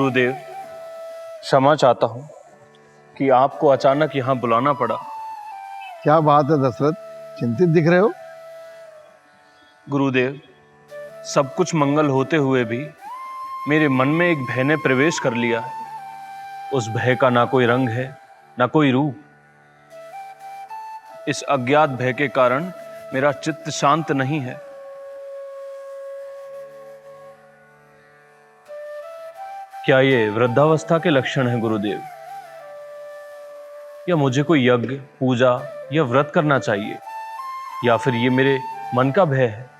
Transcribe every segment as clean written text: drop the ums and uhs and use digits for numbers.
गुरुदेव, क्षमा चाहता हूं कि आपको अचानक यहां बुलाना पड़ा। क्या बात है दशरथ, चिंतित दिख रहे हो? गुरुदेव, सब कुछ मंगल होते हुए भी मेरे मन में एक भय ने प्रवेश कर लिया है। उस भय का ना कोई रंग है, ना कोई रूप। इस अज्ञात भय के कारण मेरा चित्त शांत नहीं है। क्या ये वृद्धावस्था के लक्षण हैं गुरुदेव? या मुझे कोई यज्ञ, पूजा या व्रत करना चाहिए, या फिर ये मेरे मन का भय है?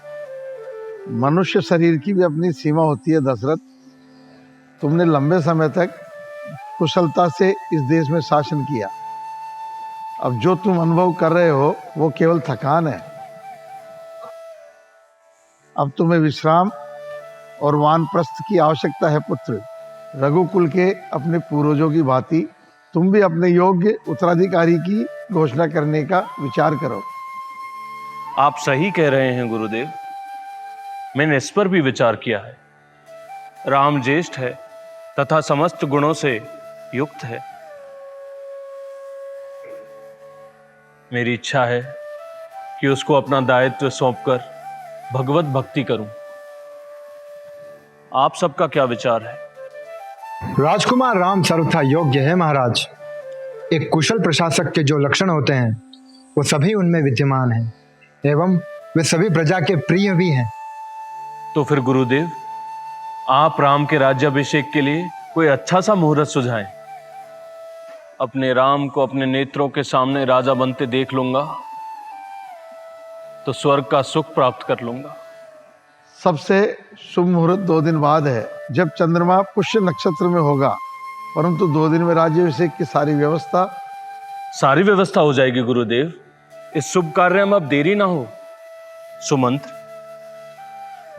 मनुष्य शरीर की भी अपनी सीमा होती है दशरथ। तुमने लंबे समय तक कुशलता से इस देश में शासन किया। अब जो तुम अनुभव कर रहे हो वो केवल थकान है। अब तुम्हें विश्राम और वानप्रस्थ की आवश्यकता है पुत्र। रघुकुल के अपने पूर्वजों की भांति तुम भी अपने योग्य उत्तराधिकारी की घोषणा करने का विचार करो। आप सही कह रहे हैं गुरुदेव, मैंने इस पर भी विचार किया है। राम ज्येष्ठ है तथा समस्त गुणों से युक्त है। मेरी इच्छा है कि उसको अपना दायित्व सौंपकर भगवत भक्ति करूं। आप सबका क्या विचार है? राजकुमार राम सर्वथा योग्य है महाराज। एक कुशल प्रशासक के जो लक्षण होते हैं वो सभी उनमें विद्यमान हैं एवं वे सभी प्रजा के प्रिय भी हैं। तो फिर गुरुदेव, आप राम के राज्याभिषेक के लिए कोई अच्छा सा मुहूर्त सुझाएं। अपने राम को अपने नेत्रों के सामने राजा बनते देख लूंगा तो स्वर्ग का सुख प्राप्त कर लूंगा। सबसे शुभ मुहूर्त 2 दिन बाद है, जब चंद्रमा पुष्य नक्षत्र में होगा। परंतु 2 दिन में राज्याभिषेक की सारी व्यवस्था हो जाएगी गुरुदेव। इस शुभ कार्य में अब देरी ना हो। सुमंत्र,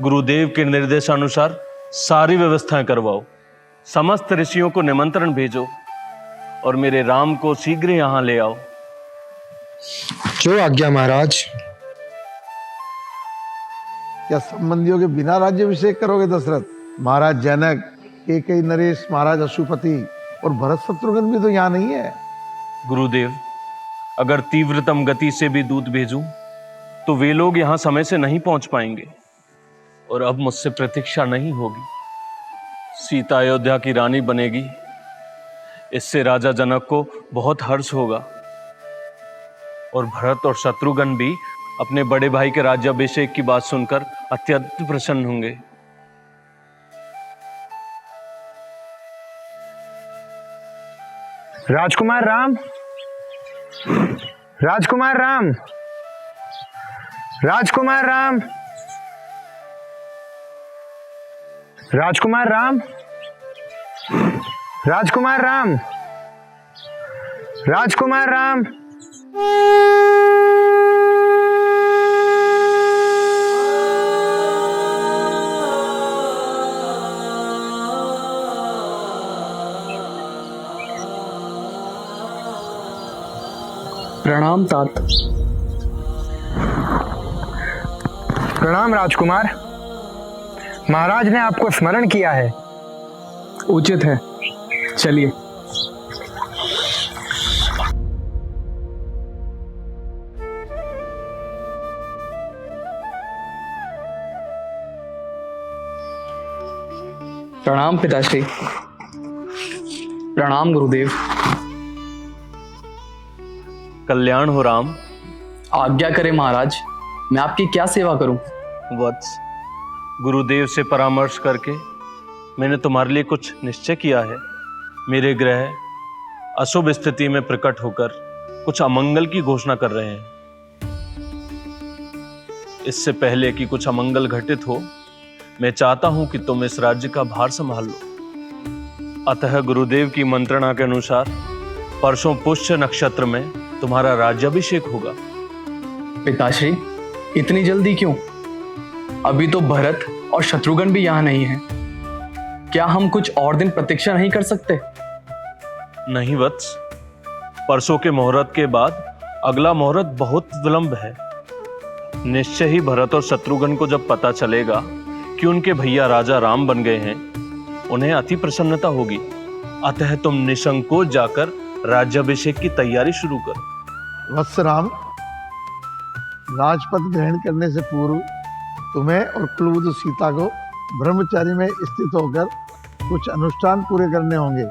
गुरुदेव के निर्देशानुसार सारी व्यवस्थाएं करवाओ। समस्त ऋषियों को निमंत्रण भेजो और मेरे राम को शीघ्र यहां ले आओ। जो आज्ञा महाराज। क्या संबंधियों के बिना राज्याभिषेक करोगे दशरथ? महाराज जनक, कैकेयी नरेश, महाराज अशुपति और भरत शत्रुघ्न भी तो यहाँ नहीं है। गुरुदेव, अगर तीव्रतम गति से भी दूत भेजूं तो वे लोग यहां समय से नहीं पहुंच पाएंगे और अब मुझसे प्रतीक्षा नहीं होगी। सीता अयोध्या की रानी बनेगी, इससे राजा जनक को बहुत हर्ष होगा और भरत और शत्रुघ्न भी अपने बड़े भाई के राज्याभिषेक की बात सुनकर अत्यंत प्रसन्न होंगे। राजकुमार राम, राजकुमार राम, राजकुमार राम, राजकुमार राम, राजकुमार राम, राजकुमार राम। प्रणाम तात। प्रणाम राजकुमार। महाराज ने आपको स्मरण किया है। उचित है, चलिए। प्रणाम पिताश्री। प्रणाम गुरुदेव। कल्याण हो राम। आज्ञा करें महाराज, मैं आपकी क्या सेवा करूं? वत्स, गुरुदेव से परामर्श करके मैंने तुम्हारे लिए कुछ निश्चय किया है। मेरे ग्रह अशुभ स्थिति में प्रकट होकर कुछ अमंगल की घोषणा कर रहे हैं। इससे पहले कि कुछ अमंगल घटित हो, मैं चाहता हूं कि तुम इस राज्य का भार संभाल लो। अतः गुरुदेव की मंत्रणा के अनुसार परसों पुष्य नक्षत्र में तुम्हारा राज्याभिषेक होगा। पिताश्री, इतनी जल्दी क्यों? अभी तो भरत और शत्रुघ्न भी यहाँ नहीं हैं। क्या हम कुछ और दिन प्रतीक्षा नहीं कर सकते? नहीं वत्स, परसों के मुहूर्त के बाद अगला मुहूर्त बहुत विलंब है। निश्चय ही भरत और शत्रुघ्न को जब पता चलेगा कि उनके भैया राजा राम बन गए हैं, उन्हें अति प्रसन्नता होगी। अतः तुम निसंकोच जाकर राज्याभिषेक की तैयारी शुरू करो। वत्स राम, राजपद ग्रहण करने से पूर्व तुम्हें और कुलवधू सीता को ब्रह्मचारी में स्थित होकर कुछ अनुष्ठान पूरे करने होंगे।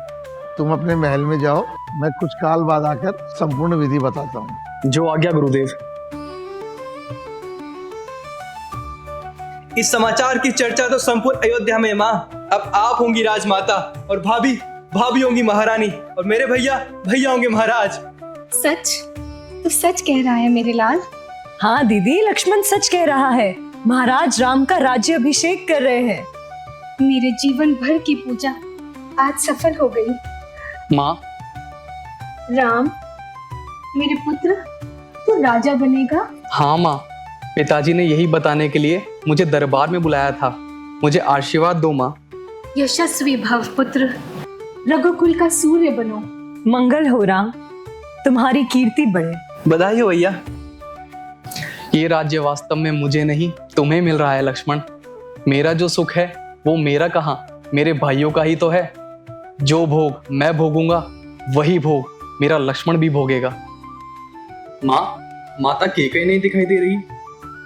तुम अपने महल में जाओ, मैं कुछ काल बाद आकर संपूर्ण विधि बताता हूँ। जो आज्ञा गुरुदेव। इस समाचार की चर्चा तो संपूर्ण अयोध्या में माँ। अब आप होंगी राजमाता और भाभी होंगी महारानी और मेरे भैया होंगे महाराज। सच? तो सच कह रहा है मेरे लाल। हाँ दीदी, लक्ष्मण सच कह रहा है। महाराज राम का राज्य अभिषेक कर रहे हैं। मेरे जीवन भर की पूजा आज सफल हो गई। माँ, राम मेरे पुत्र, तू राजा बनेगा। हाँ माँ, पिताजी ने यही बताने के लिए मुझे दरबार में बुलाया था। मुझे आशीर्वाद दो माँ। यशस्वी भव पुत्र, रघुकुल का सूर्य बनो। मंगल हो राम, तुम्हारी कीर्ति बढ़े। बधाई हो भैया। ये राज्य वास्तव में मुझे नहीं तुम्हें मिल रहा है लक्ष्मण। मेरा जो सुख है वो मेरा कहाँ, मेरे भाइयों का ही तो है। जो भोग मैं भोगूंगा वही भोग मेरा लक्ष्मण भी भोगेगा। माँ, माता केकई नहीं दिखाई दे रही।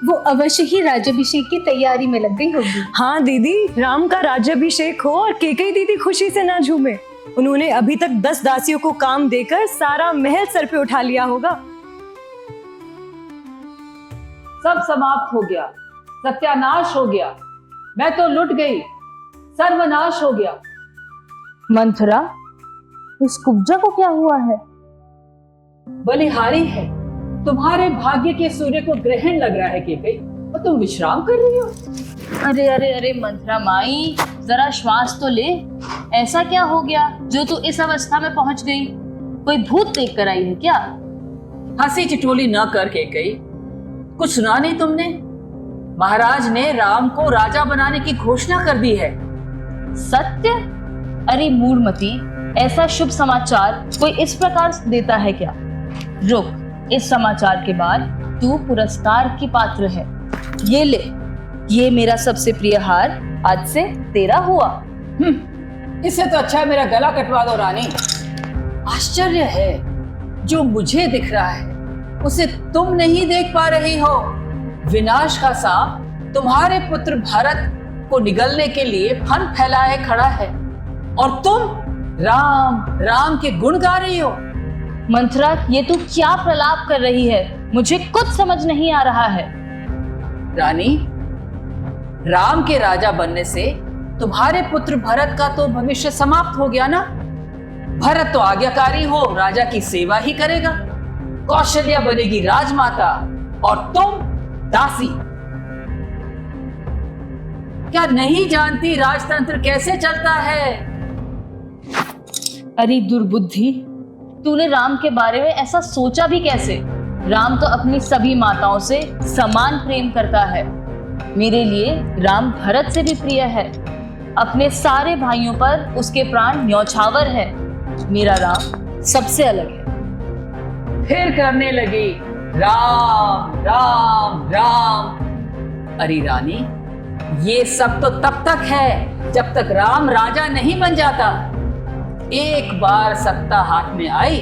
वो अवश्य ही राज्याभिषेक की तैयारी में लग गई होगी। हाँ दीदी, राम का राज्याभिषेक हो और केकई दीदी खुशी से ना झूमे। उन्होंने अभी तक 10 दासियों को काम देकर सारा महल सर पे उठा लिया होगा। सब समाप्त हो गया, सत्यानाश हो गया। मैं तो लुट गई, सर्वनाश हो गया। मंथरा, उस कुब्जा को क्या हुआ है? बलिहारी है। तुम्हारे भाग्य के सूर्य को ग्रहण लग रहा है केकई, और तुम विश्राम कर रही हो। अरे अरे अरे मंथरा माई, जरा श्वास तो ले। ऐसा क्या हो गया जो तू इस अवस्था में पहुंच गई? कोई भूत देख कर आई है क्या? हंसी चिठोली न कर केकई, कुछ सुना नहीं तुमने? महाराज ने राम को राजा बनाने की घोषणा कर दी है। सत्य? अरे मूढ़मती, ऐसा शुभ समाचार कोई इस प्रकार देता है क्या? रुक, इस समाचार के बाद तू पुरस्कार की पात्र है। ये ले, ये मेरा सबसे प्रिय हार आज से तेरा हुआ। इससे तो अच्छा मेरा गला कटवा दो रानी। आश्चर्य है, जो मुझे दिख रहा है उसे तुम नहीं देख पा रही हो। विनाश का सांप तुम्हारे पुत्र भरत को निगलने के लिए फन फैलाए खड़ा है, और तुम राम राम के गुण गा रही हो। मंथरा, ये तू क्या प्रलाप कर रही है? मुझे कुछ समझ नहीं आ रहा है। रानी, राम के राजा बनने से तुम्हारे पुत्र भरत का तो भविष्य समाप्त हो गया ना। भरत तो आज्ञाकारी हो, राजा की सेवा ही करेगा। कौशल्या बनेगी राजमाता और तुम दासी। क्या नहीं जानती राजतंत्र कैसे चलता है? अरे दुर्बुद्धि, तूने राम के बारे में ऐसा सोचा भी कैसे? राम तो अपनी सभी माताओं से समान प्रेम करता है। मेरे लिए राम भरत से भी प्रिय है। अपने सारे भाइयों पर उसके प्राण न्यौछावर है। मेरा राम सबसे अलग है। फिर करने लगी राम राम राम। अरे रानी, ये सब तो तब तक है जब तक राम राजा नहीं बन जाता। एक बार सत्ता हाथ में आई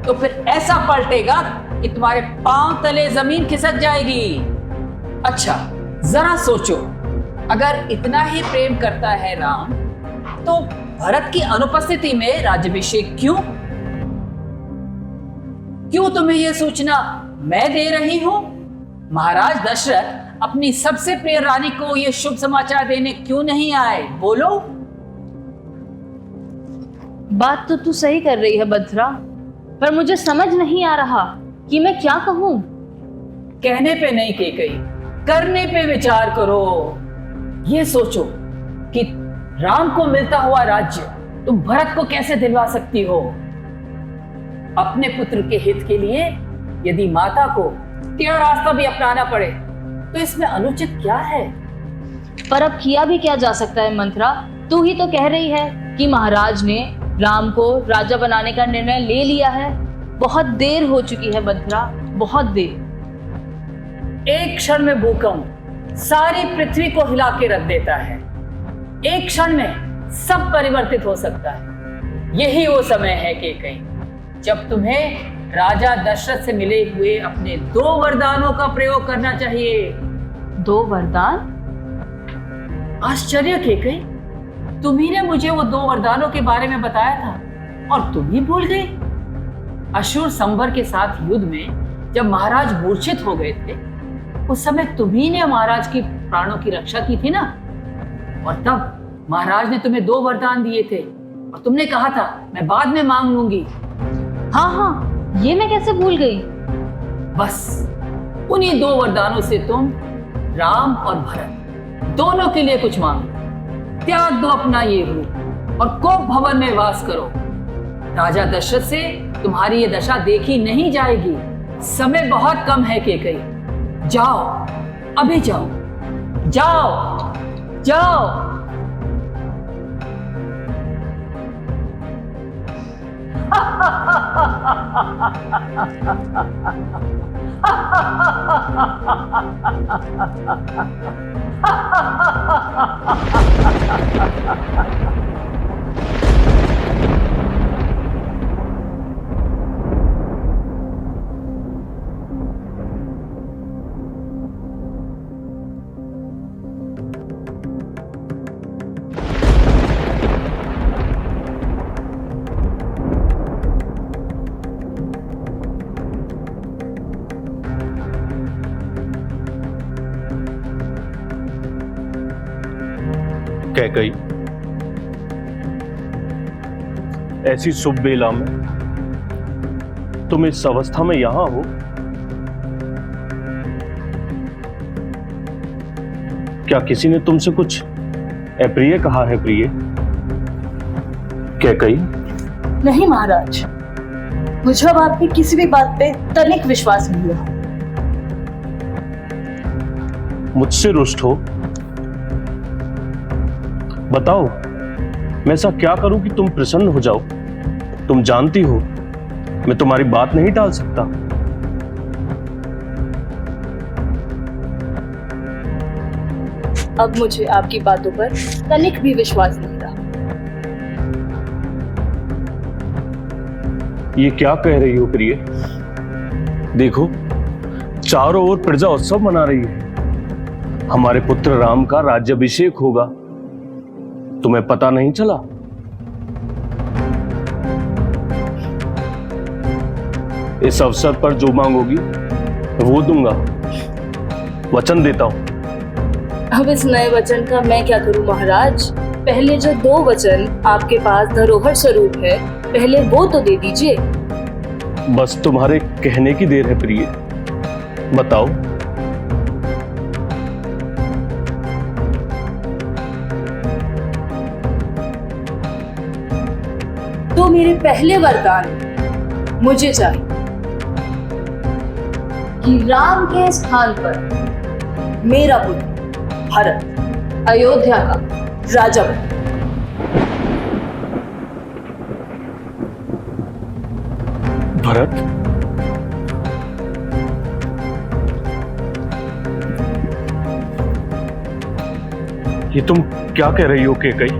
तो फिर ऐसा पलटेगा कि तुम्हारे पांव तले जमीन खिसक जाएगी। अच्छा, जरा सोचो, अगर इतना ही प्रेम करता है राम, तो भरत की अनुपस्थिति में राज्याभिषेक क्यों? क्यों तुम्हें यह सूचना मैं दे रही हूं? महाराज दशरथ अपनी सबसे प्रिय रानी को यह शुभ समाचार देने क्यों नहीं आए? बोलो। बात तो तू सही कर रही है मंथरा, पर मुझे समझ नहीं आ रहा कि मैं क्या कहूं। कहने पे नहीं केकई, करने पे विचार करो। ये सोचो कि राम को मिलता हुआ राज्य तुम भरत को कैसे दिलवा सकती हो? अपने पुत्र के हित के लिए यदि माता को तेरा रास्ता भी अपनाना पड़े तो इसमें अनुचित क्या है? पर अब किया भी क्या जा सकता है मंथरा? तू ही तो कह रही है कि महाराज ने राम को राजा बनाने का निर्णय ले लिया है। बहुत देर हो चुकी है मंथरा, बहुत देर। एक क्षण में भूकंप सारी पृथ्वी को हिला के रख देता है। एक क्षण में सब परिवर्तित हो सकता है। यही वो समय है केकई जब तुम्हें राजा दशरथ से मिले हुए अपने 2 वरदानों का प्रयोग करना चाहिए। 2 वरदान? आश्चर्य केकई, तुम्ही ने मुझे वो 2 वरदानों के बारे में बताया था और तुम ही भूल गई। अशुर संभर के साथ युद्ध में जब महाराज मूर्छित हो गए थे, उस समय तुम्ही ने महाराज की प्राणों की रक्षा की थी ना, और तब महाराज ने तुम्हें 2 वरदान दिए थे और तुमने कहा था मैं बाद में मांग लूंगी। हाँ हाँ, ये मैं कैसे भूल गई। बस उन्हीं 2 वरदानों से तुम राम और भरत दोनों के लिए कुछ मांगो। त्याग दो अपना ये रूप और कोप भवन में वास करो। राजा दशरथ से तुम्हारी ये दशा देखी नहीं जाएगी। समय बहुत कम है केकई, जाओ, अभी जाओ, जाओ, जाओ। कैकई, ऐसी शुभ बेला में तुम इस अवस्था में यहां हो, क्या किसी ने तुमसे कुछ अप्रिय कहा है प्रिय? कैकई? नहीं महाराज, मुझे अब आपकी किसी भी बात पे तनिक विश्वास नहीं हुआ। मुझसे रुष्ट हो? बताओ, मैं ऐसा क्या करूं कि तुम प्रसन्न हो जाओ? तुम जानती हो मैं तुम्हारी बात नहीं टाल सकता। अब मुझे आपकी बातों पर तनिक भी विश्वास नहीं रहा। ये क्या कह रही हो प्रिय? देखो, चारों ओर प्रजा उत्सव मना रही है। हमारे पुत्र राम का राज्याभिषेक होगा। तुम्हें पता नहीं चला? इस अवसर पर जो मांगोगी वो दूंगा, वचन देता हूं। अब इस नए वचन का मैं क्या करूं महाराज? पहले जो 2 वचन आपके पास धरोहर स्वरूप है, पहले वो तो दे दीजिए। बस तुम्हारे कहने की देर है प्रिय, बताओ। तो मेरे पहले वरदान मुझे चाहिए कि राम के स्थान पर मेरा पुत्र भरत अयोध्या का राजा बने। भरत? ये तुम क्या कह रही हो कैकई?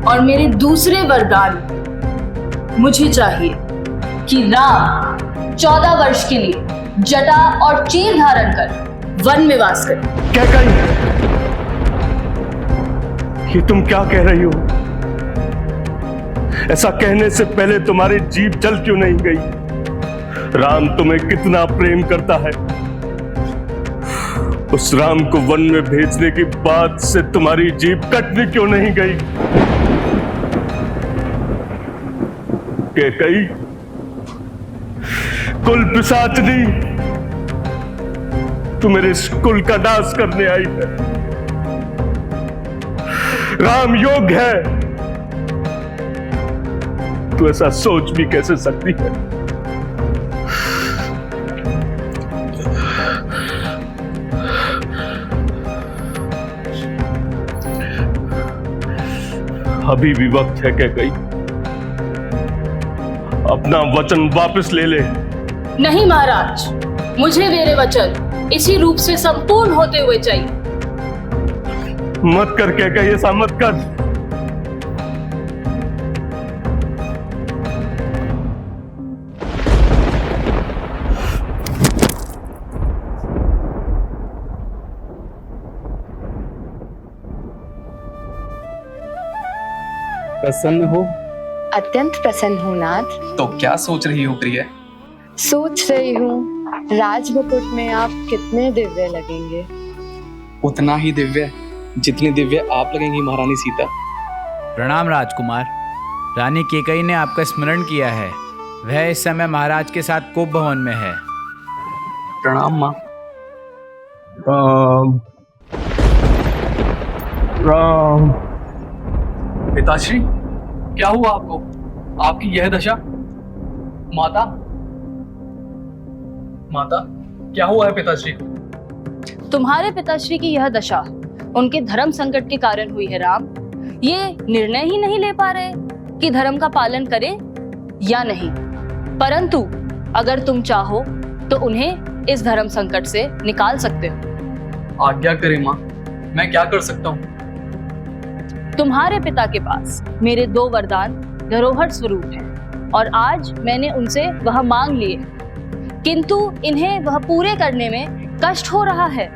और मेरे दूसरे वरदान मुझे चाहिए कि राम 14 वर्ष के लिए जटा और चीर धारण कर वन में वास करे। कैकई, ये तुम क्या कह रही हो? ऐसा कहने से पहले तुम्हारी जीभ जल क्यों नहीं गई? राम तुम्हें कितना प्रेम करता है। उस राम को वन में भेजने की बात से तुम्हारी जीभ कटनी क्यों नहीं गई? कैकई, कुल पिशाचनी, तू मेरे इस कुल का नाश करने आई है। राम योग्य है, तू ऐसा सोच भी कैसे सकती है? अभी भी वक्त है कैकई, अपना वचन वापस ले ले। नहीं महाराज, मुझे मेरे वचन इसी रूप से संपूर्ण होते हुए चाहिए। मत कर कैकई, ऐसा मत कर। प्रसन्न हो? अत्यंत प्रसन्न हूँ नाथ। तो क्या सोच रही हो प्रिय? सोच रही हूँ राजमुकुट में आप कितने दिव्य लगेंगे। उतना ही दिव्य जितने दिव्य आप लगेंगी महारानी सीता। प्रणाम राजकुमार। रानी केकई ने आपका स्मरण किया है। वह इस समय महाराज के साथ कोप भवन में है। प्रणाम माँ। राम राम। पिताश्री, क्या हुआ आपको? आपकी यह दशा? माता, माता, क्या हुआ है पिताश्री को? तुम्हारे पिताश्री की यह दशा उनके धर्म संकट के कारण हुई है राम। ये निर्णय ही नहीं ले पा रहे कि धर्म का पालन करें या नहीं। परंतु अगर तुम चाहो तो उन्हें इस धर्म संकट से निकाल सकते हो। आज्ञा करें माँ, मैं क्या कर सकता हूँ? तुम्हारे पिता के पास मेरे 2 वरदान धरोहर स्वरूप हैं और आज मैंने उनसे वह मांग लिए, किंतु इन्हें वह पूरे करने में कष्ट हो रहा है।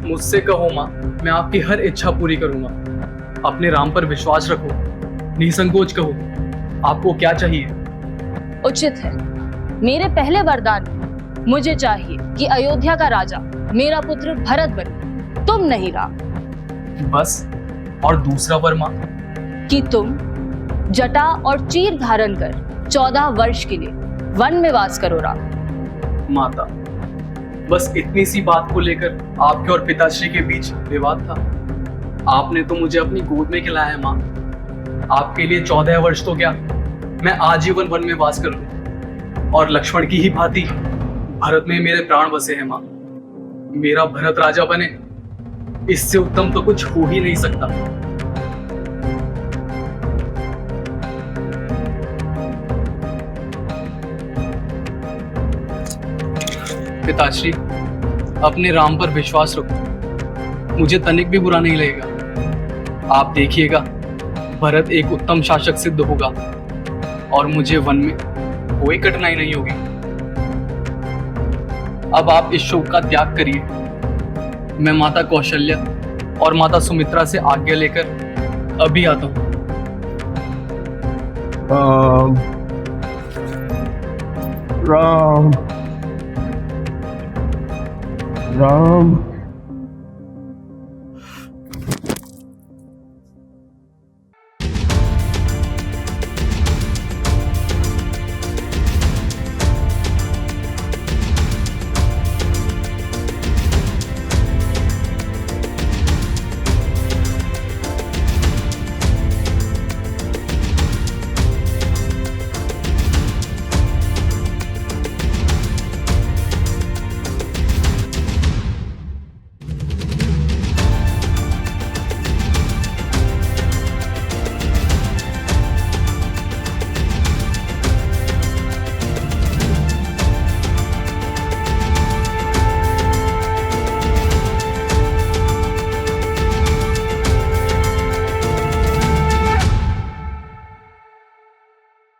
मुझसे कहो माँ, मैं आपकी हर इच्छा पूरी करूंगा। अपने राम पर विश्वास रखो, निसंकोच कहो, आपको क्या चाहिए? उचित है। मेरे पहले वरदान में मुझे चाहिए कि अयोध्या का राजा मेरा पुत्र भरत बने, तुम नहीं राम। बस? और दूसरा वर माँ? कि तुम जटा और चीर धारण कर 14 वर्ष के लिए वन में वास करो राम। माता, बस इतनी सी बात को लेकर आपके और पिताश्री के बीच विवाद था? आपने तो मुझे अपनी गोद में खिलाया है माँ। आपके लिए 14 वर्ष तो क्या, मैं आजीवन वन में वास करूं और लक्ष्मण की ही भांति भरत में मेरे प्राण बसे हैं माँ। मेरा भरत राजा बने, इससे उत्तम तो कुछ हो ही नहीं सकता। पिताश्री, अपने राम पर विश्वास रखो, मुझे तनिक भी बुरा नहीं लगेगा। आप देखिएगा, भरत एक उत्तम शासक सिद्ध होगा और मुझे वन में कोई कठिनाई नहीं होगी। अब आप इस शोक का त्याग करिए। मैं माता कौशल्या और माता सुमित्रा से आज्ञा लेकर अभी आता हूँ। राम राम राम।